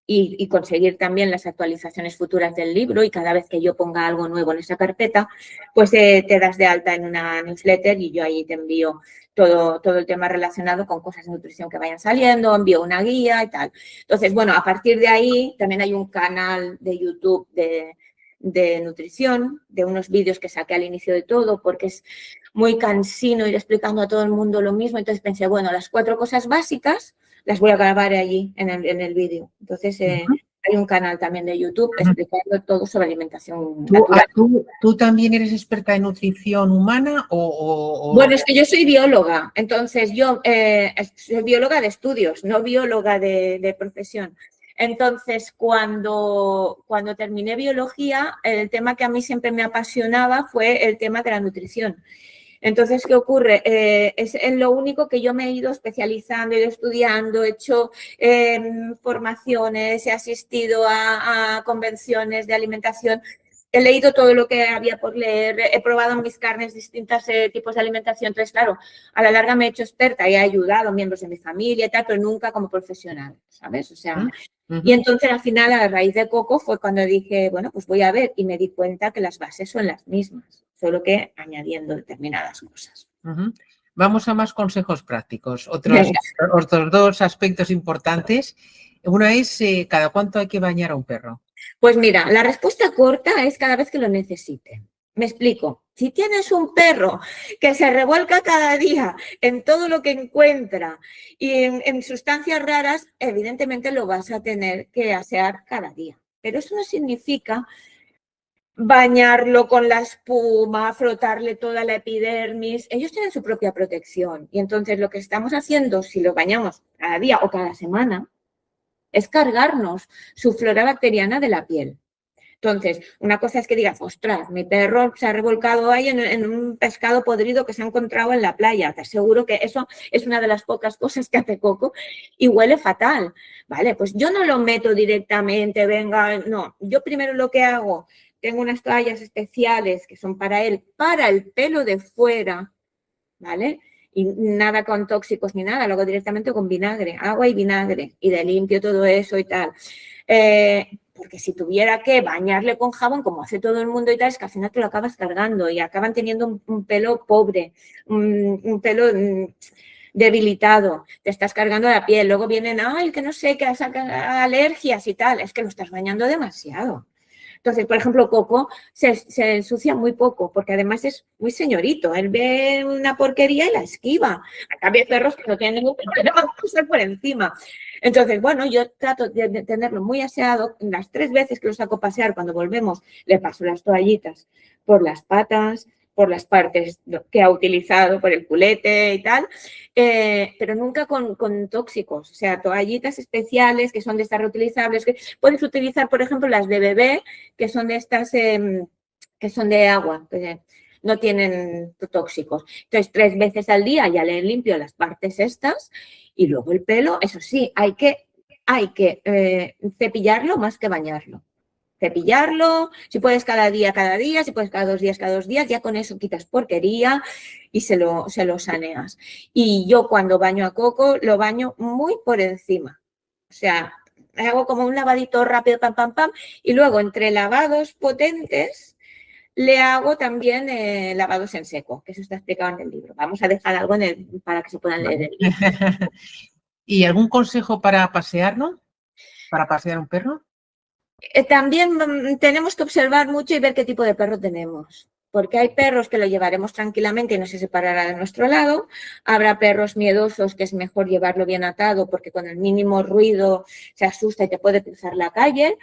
y conseguir también las actualizaciones futuras del libro, y cada vez que yo ponga algo nuevo en esa carpeta, pues te das de alta en una newsletter y yo ahí te envío todo el tema relacionado con cosas de nutrición que vayan saliendo, envío una guía y tal. Entonces, bueno, a partir de ahí también hay un canal de YouTube de nutrición, de unos vídeos que saqué al inicio de todo, porque es muy cansino ir explicando a todo el mundo lo mismo. Entonces pensé, bueno, las 4 cosas básicas las voy a grabar allí en el vídeo. Entonces hay un canal también de YouTube explicando todo sobre alimentación natural. ¿Tú también eres experta en nutrición humana o...? Bueno, es que yo soy bióloga, entonces yo soy bióloga de estudios, no bióloga de profesión. Entonces, cuando terminé biología, el tema que a mí siempre me apasionaba fue el tema de la nutrición. Entonces, ¿qué ocurre? Es en lo único que yo me he ido especializando, he ido estudiando, he hecho formaciones, he asistido a convenciones de alimentación. He leído todo lo que había por leer, he probado en mis carnes distintos tipos de alimentación. Entonces, claro, a la larga me he hecho experta y he ayudado a miembros de mi familia y tal, pero nunca como profesional, ¿sabes? O sea, y entonces al final, a raíz de Coco, fue cuando dije, bueno, pues voy a ver, y me di cuenta que las bases son las mismas, solo que añadiendo determinadas cosas. Vamos a más consejos prácticos. Otros 2 aspectos importantes. Uno es, ¿cada cuánto hay que bañar a un perro? Pues mira, la respuesta corta es cada vez que lo necesite. Me explico. Si tienes un perro que se revuelca cada día en todo lo que encuentra y en sustancias raras, evidentemente lo vas a tener que asear cada día. Pero eso no significa bañarlo con la espuma, frotarle toda la epidermis. Ellos tienen su propia protección. Y entonces lo que estamos haciendo, si lo bañamos cada día o cada semana, es cargarnos su flora bacteriana de la piel. Entonces, una cosa es que digas, ostras, mi perro se ha revolcado ahí en un pescado podrido que se ha encontrado en la playa. Te aseguro que eso es una de las pocas cosas que hace Coco y huele fatal. Vale, pues yo no lo meto directamente, venga, no. Yo primero lo que hago, tengo unas toallas especiales que son para él, para el pelo de fuera, ¿vale? Y nada con tóxicos ni nada, lo hago directamente con vinagre, agua y vinagre, y le limpio todo eso y tal. Porque si tuviera que bañarle con jabón, como hace todo el mundo y tal, es que al final te lo acabas cargando y acaban teniendo un pelo pobre, un pelo debilitado, te estás cargando la piel, luego vienen, ay, que no sé, que sacan alergias y tal, es que lo estás bañando demasiado. Entonces, por ejemplo, Coco se ensucia muy poco, porque además es muy señorito. Él ve una porquería y la esquiva. Acá hay perros que no tienen ningún problema con pasar por encima. Entonces, bueno, yo trato de tenerlo muy aseado. Las 3 veces que lo saco a pasear, cuando volvemos, le paso las toallitas por las patas, por las partes que ha utilizado, por el culete y tal, pero nunca con tóxicos, o sea, toallitas especiales que son de estas reutilizables, que puedes utilizar, por ejemplo, las de bebé, que son de estas, que son de agua, que no tienen tóxicos. Entonces, 3 veces al día ya le limpio las partes estas y luego el pelo, eso sí, hay que cepillarlo más que bañarlo. Cepillarlo, si puedes cada día, si puedes cada 2 días, ya con eso quitas porquería y se lo saneas. Y yo cuando baño a Coco, lo baño muy por encima. O sea, hago como un lavadito rápido, pam, pam, pam, y luego entre lavados potentes le hago también lavados en seco, que eso está explicado en el libro. Vamos a dejar algo para que se puedan leer el libro. ¿Y algún consejo para pasearlo? ¿Para pasear un perro? También tenemos que observar mucho y ver qué tipo de perro tenemos, porque hay perros que lo llevaremos tranquilamente y no se separará de nuestro lado. Habrá perros miedosos que es mejor llevarlo bien atado porque con el mínimo ruido se asusta y te puede cruzar la calle.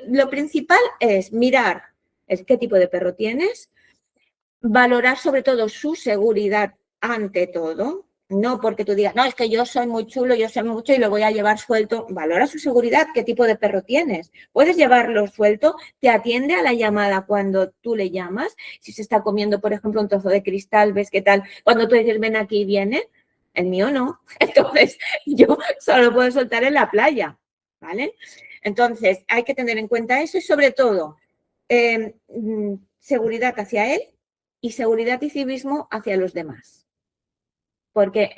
Lo principal es mirar qué tipo de perro tienes, valorar sobre todo su seguridad ante todo. No porque tú digas, no, es que yo soy muy chulo, yo sé mucho y lo voy a llevar suelto. Valora su seguridad, qué tipo de perro tienes. Puedes llevarlo suelto, te atiende a la llamada cuando tú le llamas. Si se está comiendo, por ejemplo, un trozo de cristal, ves qué tal. Cuando tú dices, ven aquí, viene. El mío no. Entonces, yo solo lo puedo soltar en la playa, ¿vale? Entonces, hay que tener en cuenta eso y sobre todo, seguridad hacia él y seguridad y civismo hacia los demás. Porque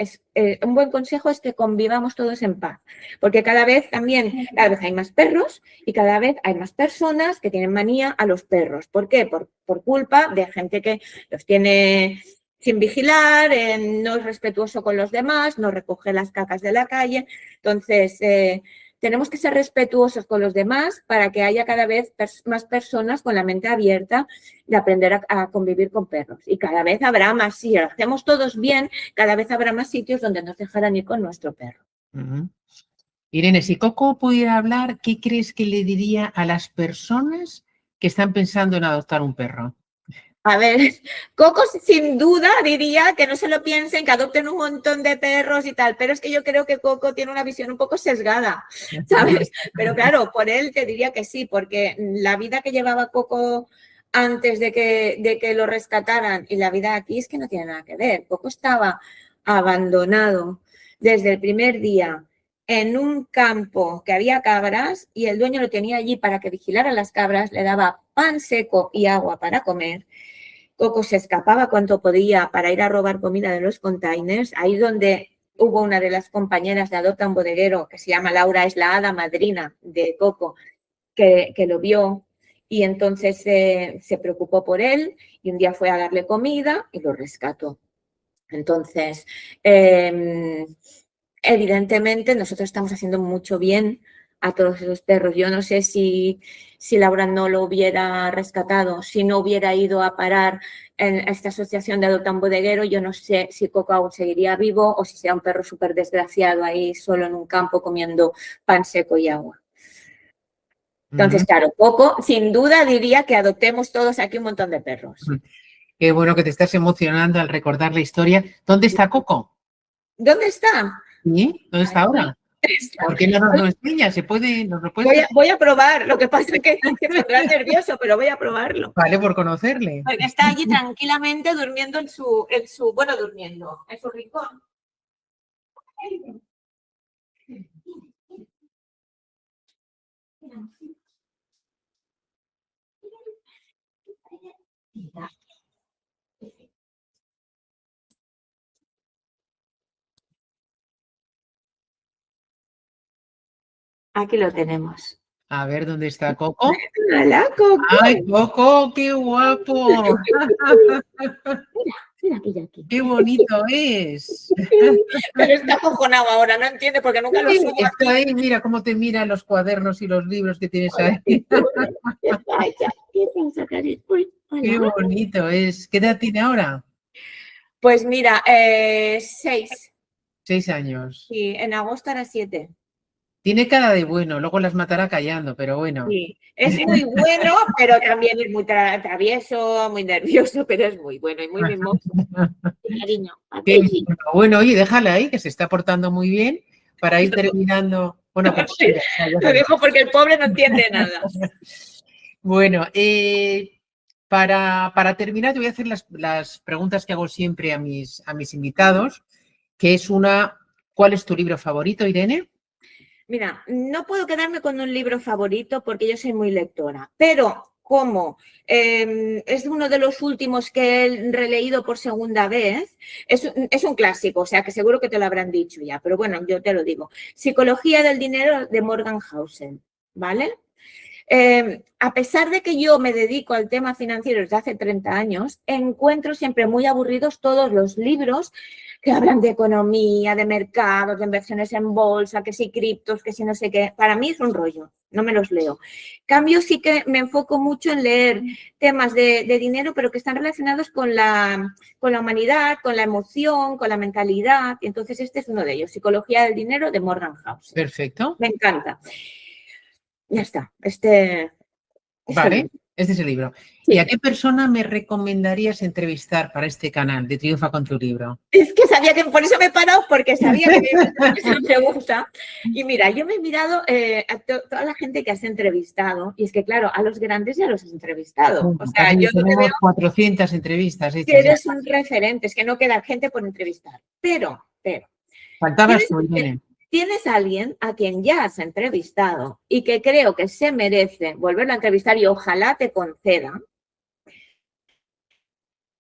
un buen consejo es que convivamos todos en paz, porque cada vez hay más perros y cada vez hay más personas que tienen manía a los perros. ¿Por qué? Por culpa de gente que los tiene sin vigilar, no es respetuoso con los demás, no recoge las cacas de la calle. Entonces, tenemos que ser respetuosos con los demás para que haya cada vez más personas con la mente abierta de aprender a convivir con perros. Y cada vez habrá más, si lo hacemos todos bien, cada vez habrá más sitios donde nos dejarán ir con nuestro perro. Irene, si Coco pudiera hablar, ¿qué crees que le diría a las personas que están pensando en adoptar un perro? A ver, Coco sin duda diría que no se lo piensen, que adopten un montón de perros y tal, pero es que yo creo que Coco tiene una visión un poco sesgada, ¿sabes? Pero claro, por él te diría que sí, porque la vida que llevaba Coco antes de que lo rescataran y la vida aquí es que no tiene nada que ver. Coco estaba abandonado desde el primer día en un campo que había cabras y el dueño lo tenía allí para que vigilara las cabras, le daba pan seco y agua para comer. Coco se escapaba cuanto podía para ir a robar comida de los containers, ahí donde hubo una de las compañeras de Adopta un Bodeguero, que se llama Laura, es la hada madrina de Coco, que lo vio y entonces se preocupó por él y un día fue a darle comida y lo rescató. Entonces, evidentemente nosotros estamos haciendo mucho bien a todos esos perros. Yo no sé si Laura no lo hubiera rescatado, si no hubiera ido a parar en esta asociación de Adopta un Bodeguero, yo no sé si Coco aún seguiría vivo o si sea un perro súper desgraciado ahí solo en un campo comiendo pan seco y agua. Entonces, claro, Coco sin duda diría que adoptemos todos aquí un montón de perros. Qué bueno que te estás emocionando al recordar la historia. ¿Dónde está Coco? ¿Dónde está? ¿Sí? ¿Dónde está ahora? ¿Por qué no nos lo enseñas? ¿Se puede? ¿Nos lo puedes? Voy a probar, lo que pasa es que me pondrá nervioso, pero voy a probarlo. Vale, por conocerle. Porque está allí tranquilamente durmiendo bueno, durmiendo, en su rincón. Aquí lo tenemos. A ver, ¿dónde está Coco? ¡Hola, Coco! ¡Ay, Coco, qué guapo! Mira, aquí. ¡Qué bonito es! Pero está acojonado ahora, no entiende porque nunca lo subo. Está ahí, mira cómo te mira los cuadernos y los libros que tienes ahí. ¡Qué bonito es! ¿Qué edad tiene ahora? Pues mira, 6. 6 años. Sí, en agosto era 7. Tiene cara de bueno, luego las matará callando, pero bueno. Sí, es muy bueno, pero también es muy travieso, muy nervioso, pero es muy bueno y muy mimoso. Cariño, Qué bueno, oye, déjala ahí, que se está portando muy bien para ir terminando. Bueno, pues, lo dijo porque el pobre no entiende nada. Bueno, para terminar, te voy a hacer las preguntas que hago siempre a mis invitados, que es ¿cuál es tu libro favorito, Irene? Mira, no puedo quedarme con un libro favorito porque yo soy muy lectora, pero como es uno de los últimos que he releído por segunda vez, es un clásico, o sea que seguro que te lo habrán dicho ya, pero bueno, yo te lo digo. Psicología del dinero de Morgan Housel, ¿vale? A pesar de que yo me dedico al tema financiero desde hace 30 años, encuentro siempre muy aburridos todos los libros que hablan de economía, de mercados, de inversiones en bolsa, que si criptos, que si no sé qué. Para mí es un rollo, no me los leo. Cambio sí que me enfoco mucho en leer temas de dinero, pero que están relacionados con la humanidad, con la emoción, con la mentalidad. Y entonces este es uno de ellos, Psicología del dinero de Morgan Housel. Perfecto. Me encanta. Ya está. Vale, este es el libro. Sí. ¿Y a qué persona me recomendarías entrevistar para este canal de Triunfa con tu libro? Es que sabía que, por eso me he parado, porque sabía que me iba a hacer esa pregunta. Y mira, yo me he mirado a toda la gente que has entrevistado, y es que, claro, a los grandes ya los has entrevistado. O sea, yo no te veo 400 entrevistas hechas. que eres un referente, es que no queda gente por entrevistar. Pero. Faltabas tú, Irene. Tienes a alguien a quien ya has entrevistado y que creo que se merece volverlo a entrevistar y ojalá te conceda.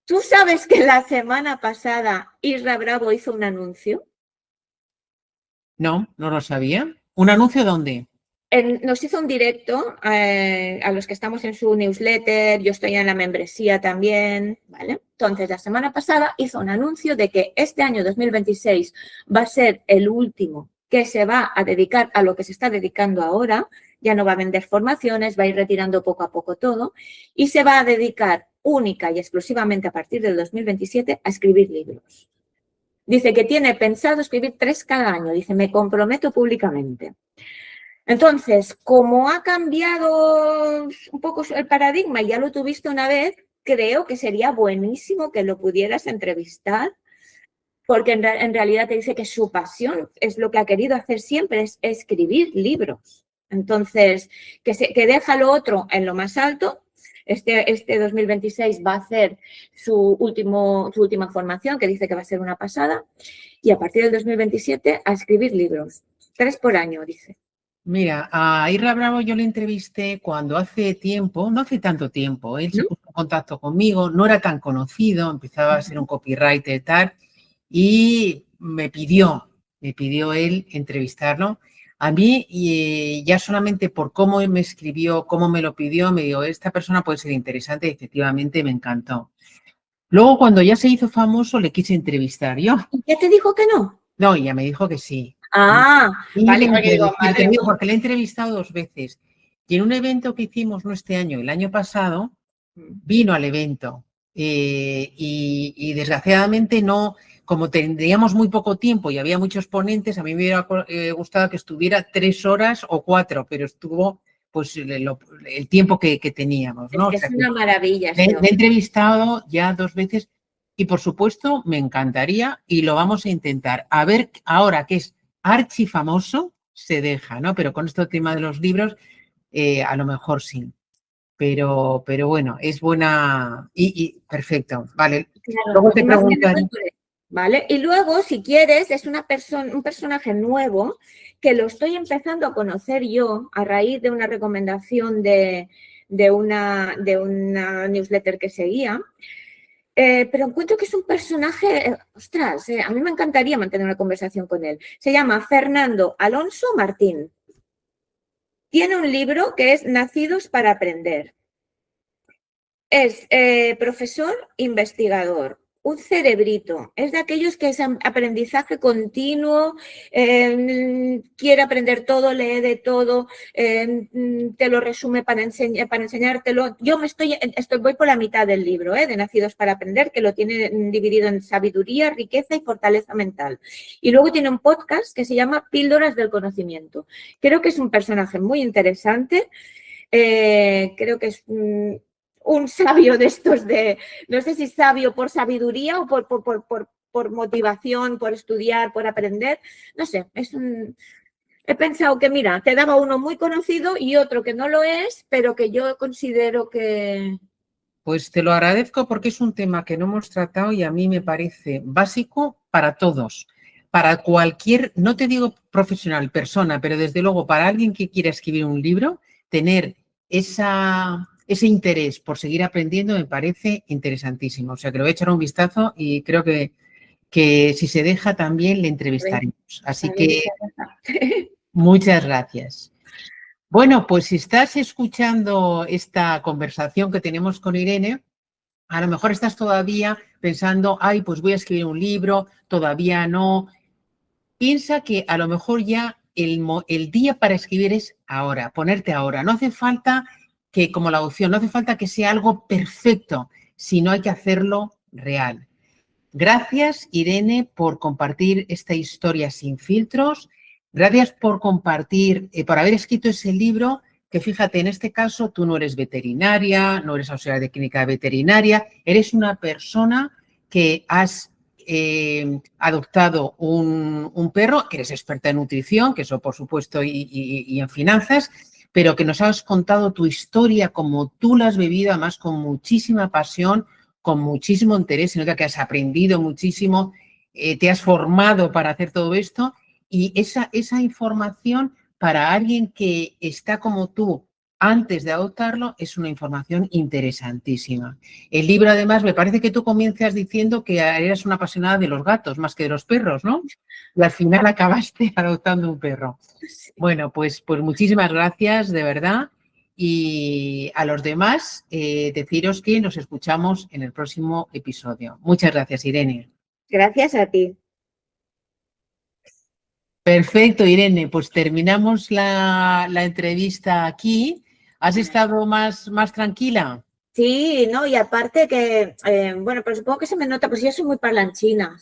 ¿Tú sabes que la semana pasada Isra Bravo hizo un anuncio? No, no lo sabía. ¿Un anuncio dónde? Nos hizo un directo a los que estamos en su newsletter, yo estoy en la membresía también, ¿vale? Entonces, la semana pasada hizo un anuncio de que este año 2026 va a ser el último que se va a dedicar a lo que se está dedicando ahora, ya no va a vender formaciones, va a ir retirando poco a poco todo y se va a dedicar única y exclusivamente a partir del 2027 a escribir libros. Dice que tiene pensado escribir 3 cada año, dice, me comprometo públicamente. Entonces, como ha cambiado un poco el paradigma y ya lo tuviste una vez, creo que sería buenísimo que lo pudieras entrevistar, porque en realidad te dice que su pasión es lo que ha querido hacer siempre, es escribir libros. Entonces, que deja lo otro en lo más alto. Este 2026 va a hacer su última formación, que dice que va a ser una pasada, y a partir del 2027 a escribir libros. 3 por año, dice. Mira, a Isra Bravo yo le entrevisté cuando hace tiempo, no hace tanto tiempo, él se puso en contacto conmigo, no era tan conocido, empezaba a ser un copywriter y tal, y me pidió él entrevistarlo. A mí, y ya solamente por cómo me escribió, cómo me lo pidió, me dijo, esta persona puede ser interesante y efectivamente me encantó. Luego, cuando ya se hizo famoso, le quise entrevistar yo. ¿Y qué te dijo que no? No, ya me dijo que sí. Vale, porque le he entrevistado 2 veces. Y en un evento que hicimos no este año, el año pasado, vino al evento. Y desgraciadamente no, como tendríamos muy poco tiempo y había muchos ponentes, a mí me hubiera gustado que estuviera 3 horas o 4, pero estuvo pues el tiempo que teníamos, ¿no? Es una maravilla. Le he entrevistado ya 2 veces y por supuesto me encantaría y lo vamos a intentar. A ver ahora que es archifamoso, se deja, ¿no? Pero con este tema de los libros, a lo mejor sí. Pero bueno, es buena y perfecto. Vale. Claro, Luego te y más que nada preguntaré. por eso, ¿vale? Y luego, si quieres, es un personaje nuevo que lo estoy empezando a conocer yo a raíz de una recomendación de una newsletter que seguía. Pero encuentro que es un personaje, ostras, a mí me encantaría mantener una conversación con él. Se llama Fernando Alonso Martín. Tiene un libro que es Nacidos para Aprender. Es profesor investigador, un cerebrito, es de aquellos que es aprendizaje continuo, quiere aprender todo, lee de todo, te lo resume para enseñártelo. Yo voy por la mitad del libro, de Nacidos para Aprender, que lo tiene dividido en sabiduría, riqueza y fortaleza mental. Y luego tiene un podcast que se llama Píldoras del Conocimiento. Creo que es un personaje muy interesante, creo que es un sabio de estos no sé si sabio por sabiduría o por motivación, por estudiar, por aprender, no sé, he pensado que mira, te daba uno muy conocido y otro que no lo es, pero que yo considero que... Pues te lo agradezco porque es un tema que no hemos tratado y a mí me parece básico para todos, para cualquier, no te digo profesional, persona, pero desde luego para alguien que quiera escribir un libro, tener ese interés por seguir aprendiendo me parece interesantísimo. O sea, que lo voy a echar un vistazo y creo que si se deja también le entrevistaremos. Así que muchas gracias. Bueno, pues si estás escuchando esta conversación que tenemos con Irene, a lo mejor estás todavía pensando, ay, pues voy a escribir un libro, todavía no. Piensa que a lo mejor ya el día para escribir es ahora, ponerte ahora. No hace falta que, como la opción, no hace falta que sea algo perfecto, sino hay que hacerlo real. Gracias, Irene, por compartir esta historia sin filtros. Gracias por compartir, por haber escrito ese libro, que fíjate, en este caso tú no eres veterinaria, no eres auxiliar de clínica veterinaria, eres una persona que has adoptado un perro, que eres experta en nutrición, que eso por supuesto, y en finanzas, pero que nos has contado tu historia como tú la has vivido, además con muchísima pasión, con muchísimo interés, se nota que has aprendido muchísimo, te has formado para hacer todo esto y esa información para alguien que está como tú antes de adoptarlo es una información interesantísima. El libro, además, me parece que tú comienzas diciendo que eras una apasionada de los gatos más que de los perros, ¿no? Y al final acabaste adoptando un perro. Bueno, pues muchísimas gracias, de verdad. Y a los demás, deciros que nos escuchamos en el próximo episodio. Muchas gracias, Irene. Gracias a ti. Perfecto, Irene. Pues terminamos la entrevista aquí. ¿Has estado más tranquila? Sí, no, y aparte que, bueno, pero supongo que se me nota, pues yo soy muy parlanchina.